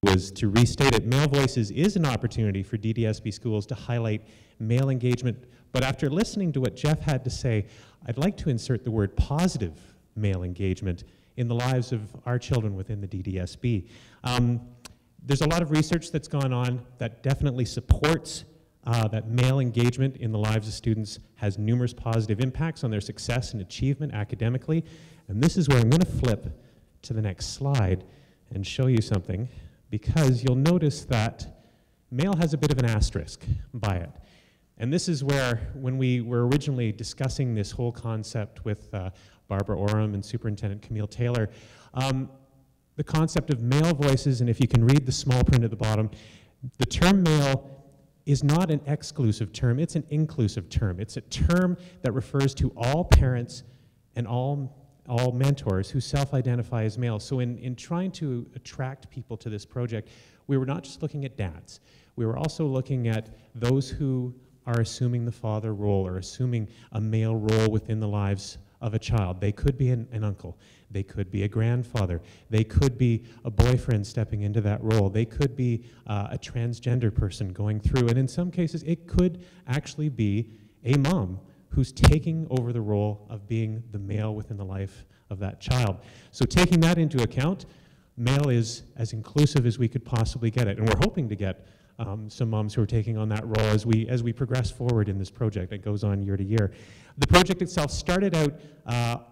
was to restate it. Male Voices is an opportunity for DDSB schools to highlight male engagement, but after listening to what Jeff had to say, I'd like to insert the word positive male engagement in the lives of our children within the DDSB. There's a lot of research that's gone on that definitely supports that male engagement in the lives of students has numerous positive impacts on their success and achievement academically. And this is where I'm going to flip to the next slide and show you something, because you'll notice that male has a bit of an asterisk by it. And this is where, when we were originally discussing this whole concept with Barbara Oram and Superintendent Camille Taylor, the concept of male voices, and if you can read the small print at the bottom, the term male is not an exclusive term, it's an inclusive term. It's a term that refers to all parents and all mentors who self-identify as male. So in trying to attract people to this project, we were not just looking at dads. We were also looking at those who are assuming the father role or assuming a male role within the lives of a child. They could be an uncle. They could be a grandfather. They could be a boyfriend stepping into that role. They could be a transgender person going through. And in some cases, it could actually be a mom who's taking over the role of being the male within the life of that child. So taking that into account, male is as inclusive as we could possibly get it. And we're hoping to get some moms who are taking on that role as we progress forward in this project that goes on year to year. The project itself started out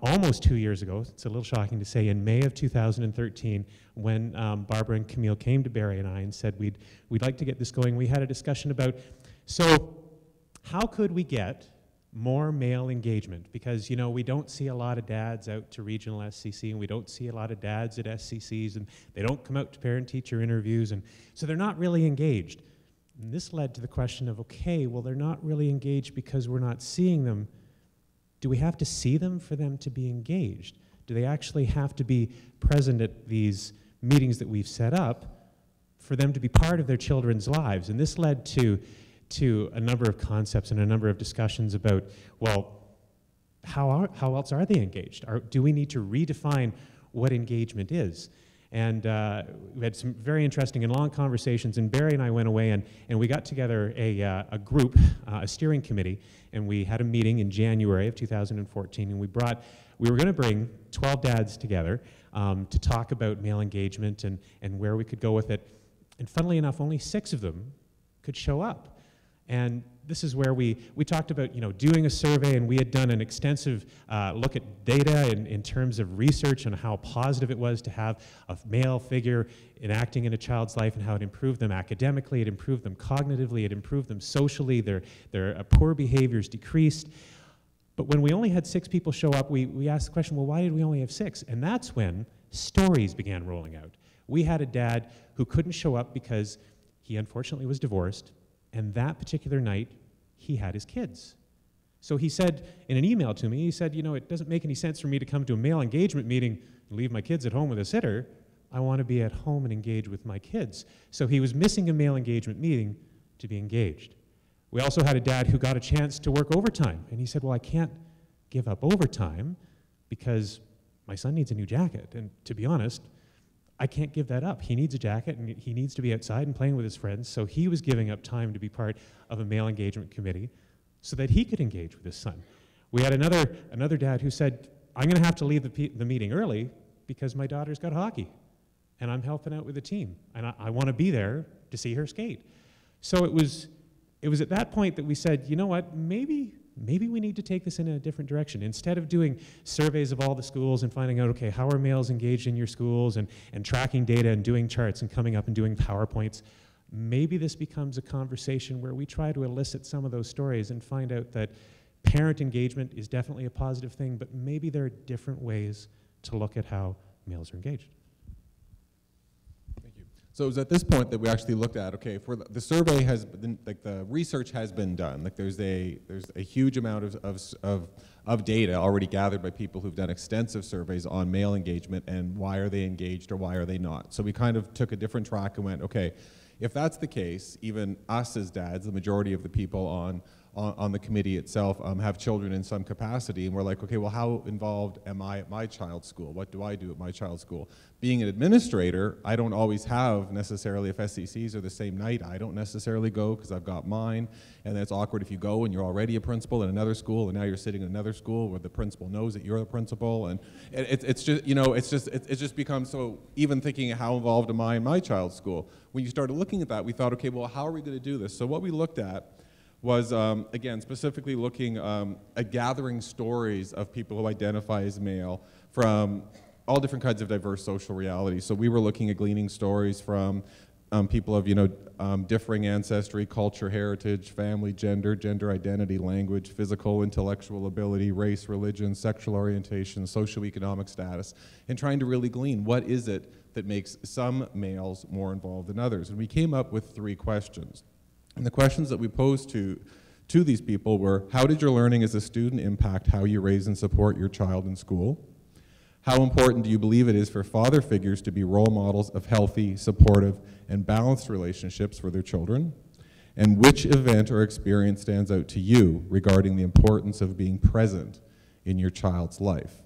almost 2 years ago. It's a little shocking to say, in May of 2013, when Barbara and Camille came to Barry and I and said we'd like to get this going. We had a discussion about, so how could we get more male engagement? Because, you know, we don't see a lot of dads out to Regional SCC, and we don't see a lot of dads at SCCs, and they don't come out to parent-teacher interviews, and so they're not really engaged. And this led to the question of, okay, well, they're not really engaged because we're not seeing them. Do we have to see them for them to be engaged? Do they actually have to be present at these meetings that we've set up for them to be part of their children's lives? And this led to a number of concepts and a number of discussions about, well, how else are they engaged? Do we need to redefine what engagement is? And we had some very interesting and long conversations, and Barry and I went away and we got together a group, a steering committee, and we had a meeting in January of 2014, and we were going to bring 12 dads together to talk about male engagement and where we could go with it. And funnily enough, only 6 of them could show up. And this is where we talked about, you know, doing a survey, and we had done an extensive look at data in terms of research on how positive it was to have a male figure enacting in a child's life and how it improved them academically, it improved them cognitively, it improved them socially, their poor behaviors decreased. But when we only had 6 people show up, we asked the question, well, why did we only have 6? And that's when stories began rolling out. We had a dad who couldn't show up because he unfortunately was divorced, and that particular night, he had his kids. So he said in an email to me, he said, you know, it doesn't make any sense for me to come to a male engagement meeting and leave my kids at home with a sitter. I want to be at home and engage with my kids. So he was missing a male engagement meeting to be engaged. We also had a dad who got a chance to work overtime, and he said, well, I can't give up overtime because my son needs a new jacket. And to be honest, I can't give that up. He needs a jacket, and he needs to be outside and playing with his friends, so he was giving up time to be part of a male engagement committee so that he could engage with his son. We had another dad who said, I'm going to have to leave the meeting early because my daughter's got hockey, and I'm helping out with the team, and I want to be there to see her skate. So it was at that point that we said, you know what, maybe we need to take this in a different direction. Instead of doing surveys of all the schools and finding out, okay, how are males engaged in your schools, and tracking data and doing charts and coming up and doing PowerPoints, maybe this becomes a conversation where we try to elicit some of those stories and find out that parent engagement is definitely a positive thing, but maybe there are different ways to look at how males are engaged. So it was at this point that we actually looked at, okay, for the survey has been, like, the research has been done. Like, there's a huge amount of data already gathered by people who've done extensive surveys on male engagement and why are they engaged or why are they not. So we kind of took a different track and went, okay, if that's the case, even us as dads, the majority of the people on the committee itself have children in some capacity, and we're like, okay, well, how involved am I at my child's school? What do I do at my child's school? Being an administrator, I don't always have necessarily, if SCCs are the same night, I don't necessarily go because I've got mine, and then it's awkward if you go and you're already a principal in another school, and now you're sitting in another school where the principal knows that you're the principal, and it's just, you know, it's just become so, even thinking how involved am I in my child's school? When you started looking at that, we thought, okay, well, how are we going to do this? So what we looked at was, again, specifically looking at gathering stories of people who identify as male from all different kinds of diverse social realities. So we were looking at gleaning stories from people of, you know, differing ancestry, culture, heritage, family, gender identity, language, physical, intellectual ability, race, religion, sexual orientation, socioeconomic status, and trying to really glean what is it that makes some males more involved than others. And we came up with 3 questions. And the questions that we posed to these people were, how did your learning as a student impact how you raise and support your child in school? How important do you believe it is for father figures to be role models of healthy, supportive, and balanced relationships for their children? And which event or experience stands out to you regarding the importance of being present in your child's life?